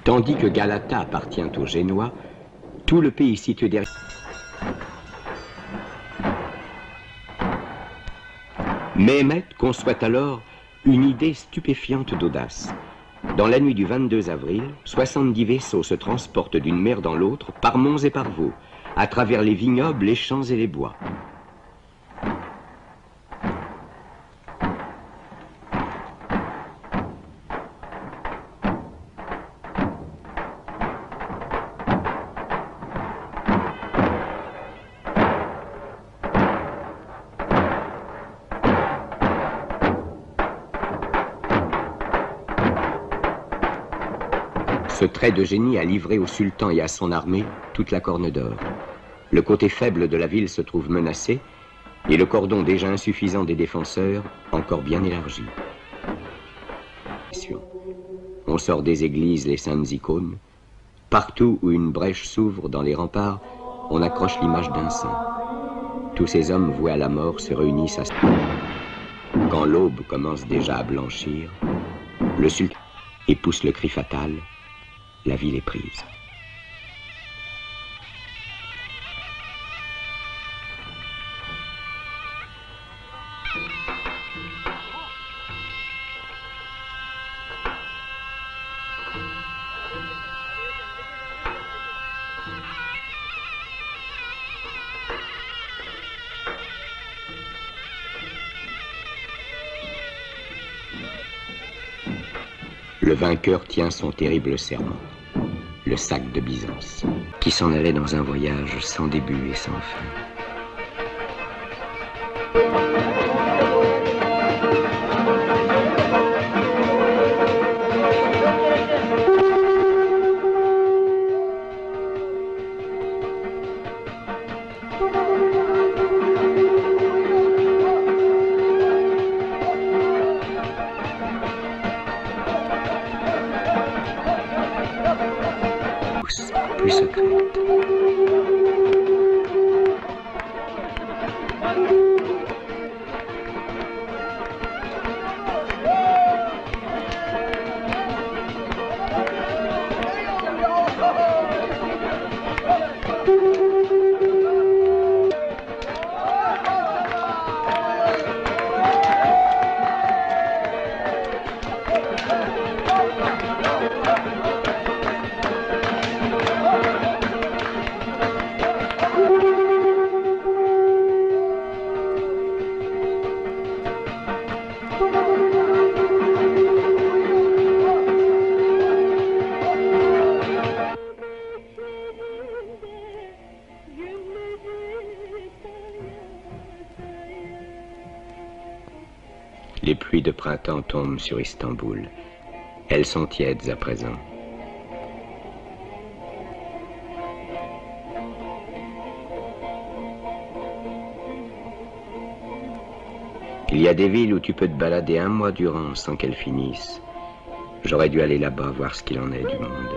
Tandis que Galata appartient aux Génois, tout le pays situé derrière. Méhémet conçoit alors une idée stupéfiante d'audace. Dans la nuit du 22 avril, 70 vaisseaux se transportent d'une mer dans l'autre, par monts et par vaux, à travers les vignobles, les champs et les bois. Ce trait de génie a livré au sultan et à son armée toute la Corne d'Or. Le côté faible de la ville se trouve menacé et le cordon déjà insuffisant des défenseurs encore bien élargi. On sort des églises les saintes icônes. Partout où une brèche s'ouvre dans les remparts, on accroche l'image d'un saint. Tous ces hommes voués à la mort se réunissent à... Quand l'aube commence déjà à blanchir, le sultan pousse le cri fatal. La ville est prise. Le vainqueur tient son terrible serment, le sac de Byzance, qui s'en allait dans un voyage sans début et sans fin. Plus secrète. Les pluies de printemps tombent sur Istanbul. Elles sont tièdes à présent. Il y a des villes où tu peux te balader un mois durant sans qu'elles finissent. J'aurais dû aller là-bas voir ce qu'il en est du monde.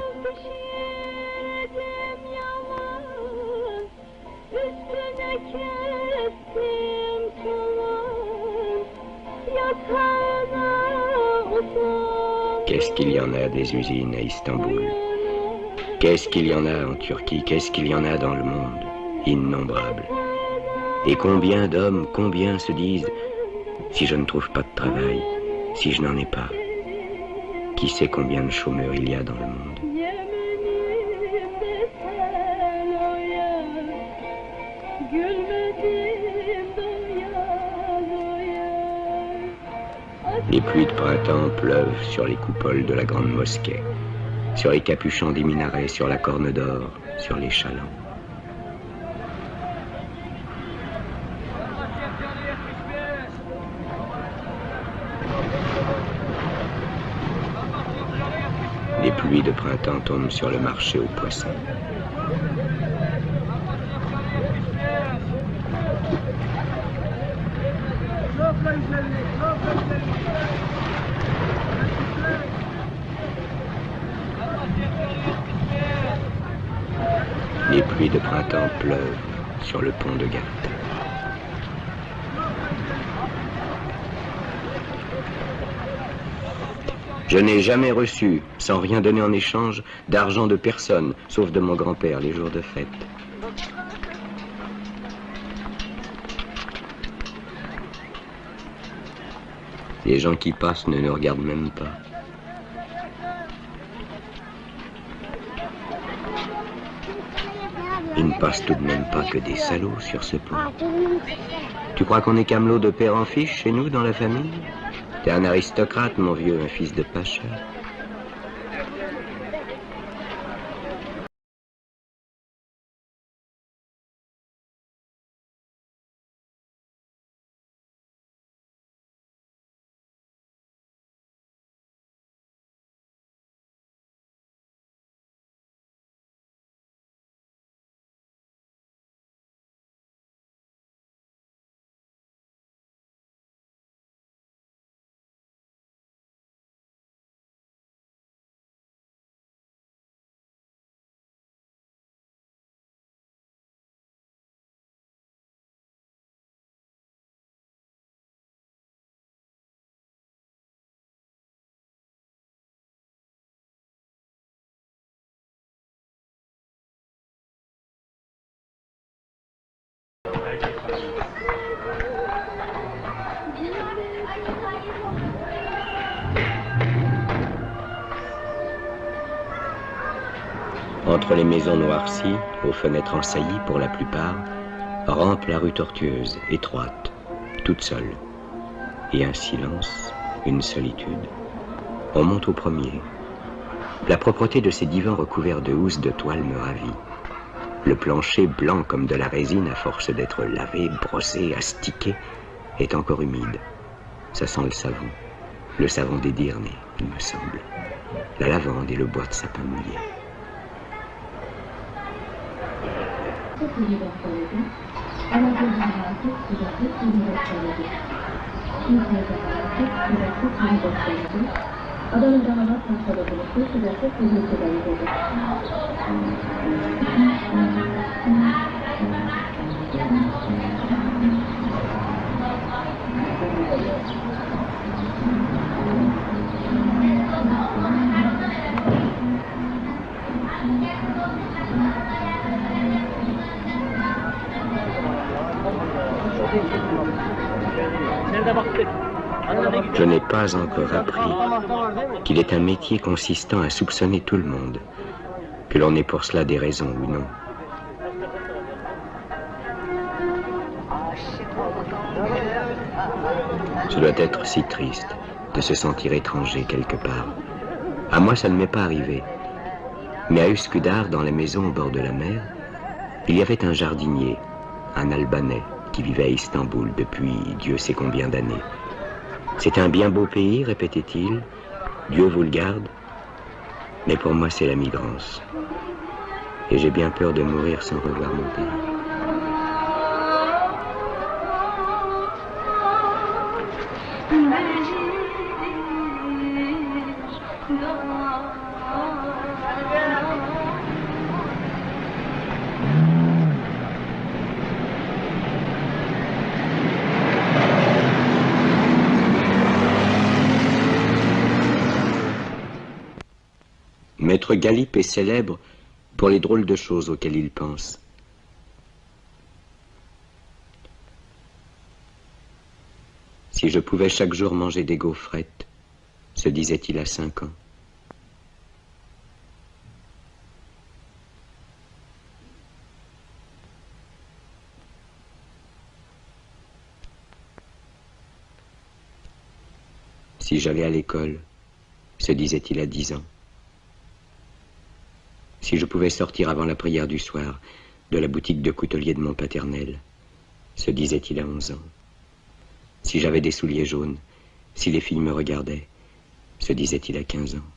Qu'est-ce qu'il y en a des usines à Istanbul? Qu'est-ce qu'il y en a en Turquie? Qu'est-ce qu'il y en a dans le monde? Innombrables. Et combien d'hommes, combien se disent: si je ne trouve pas de travail, si je n'en ai pas, qui sait combien de chômeurs il y a dans le monde? Les pluies de printemps pleuvent sur les coupoles de la grande mosquée, sur les capuchons des minarets, sur la Corne d'Or, sur les chalands. Les pluies de printemps tombent sur le marché aux poissons. Les pluies de printemps pleuvent sur le pont de Galata. Je n'ai jamais reçu, sans rien donner en échange, d'argent de personne, sauf de mon grand-père les jours de fête. Les gens qui passent ne nous regardent même pas. Il ne passe tout de même pas que des salauds sur ce pont. Tu crois qu'on est camelot de père en fiche chez nous, dans la famille? T'es un aristocrate, mon vieux, un fils de pacha. Entre les maisons noircies, aux fenêtres ensaillies pour la plupart, rampe la rue tortueuse, étroite, toute seule. Et un silence, une solitude. On monte au premier. La propreté de ces divans recouverts de housses de toile me ravit. Le plancher, blanc comme de la résine à force d'être lavé, brossé, astiqué, est encore humide. Ça sent le savon des Dyrnées, il me semble. La lavande et le bois de sapin mouillé. Je n'ai pas encore appris qu'il est un métier consistant à soupçonner tout le monde, que l'on ait pour cela des raisons ou non. Ce doit être si triste de se sentir étranger quelque part. À moi, ça ne m'est pas arrivé. Mais à Üsküdar, dans la maison au bord de la mer, il y avait un jardinier, un Albanais, qui vivait à Istanbul depuis Dieu sait combien d'années. C'est un bien beau pays, répétait-il. Dieu vous le garde. Mais pour moi, c'est la migrance. Et j'ai bien peur de mourir sans revoir mon pays. Maître Galip est célèbre pour les drôles de choses auxquelles il pense. Si je pouvais chaque jour manger des gaufrettes, se disait-il à 5 ans. Si j'allais à l'école, se disait-il à 10 ans. Si je pouvais sortir avant la prière du soir de la boutique de coutelier de mon paternel, se disait-il à 11 ans. Si j'avais des souliers jaunes, si les filles me regardaient, se disait-il à 15 ans.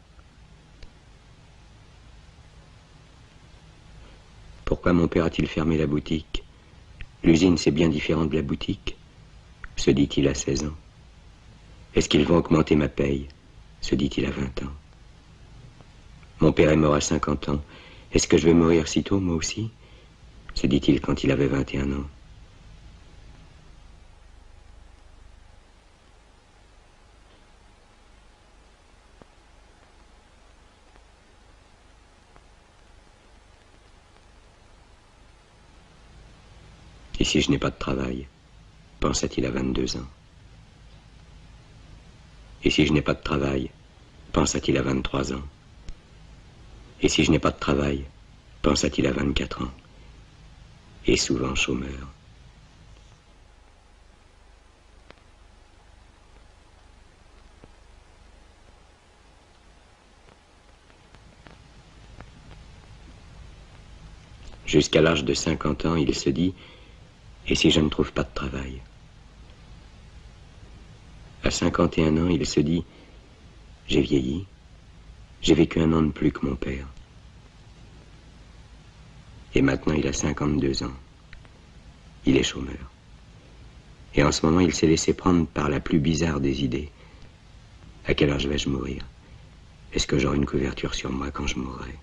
Pourquoi mon père a-t-il fermé la boutique? L'usine, c'est bien différent de la boutique, se dit-il à 16 ans. Est-ce qu'ils vont augmenter ma paye? Se dit-il à 20 ans. Mon père est mort à 50 ans. Est-ce que je vais mourir si tôt, moi aussi? Se dit-il quand il avait 21 ans. Et si je n'ai pas de travail, pensa-t-il à 22 ans. Et si je n'ai pas de travail, pensa-t-il à 23 ans. Et si je n'ai pas de travail, pensa-t-il à 24 ans. Et souvent chômeur. Jusqu'à l'âge de 50 ans, il se dit, et si je ne trouve pas de travail? À 51 ans, il se dit, j'ai vieilli, j'ai vécu 1 an de plus que mon père. Et maintenant, il a 52 ans. Il est chômeur. Et en ce moment, il s'est laissé prendre par la plus bizarre des idées. À quelle heure vais-je mourir? Est-ce que j'aurai une couverture sur moi quand je mourrai?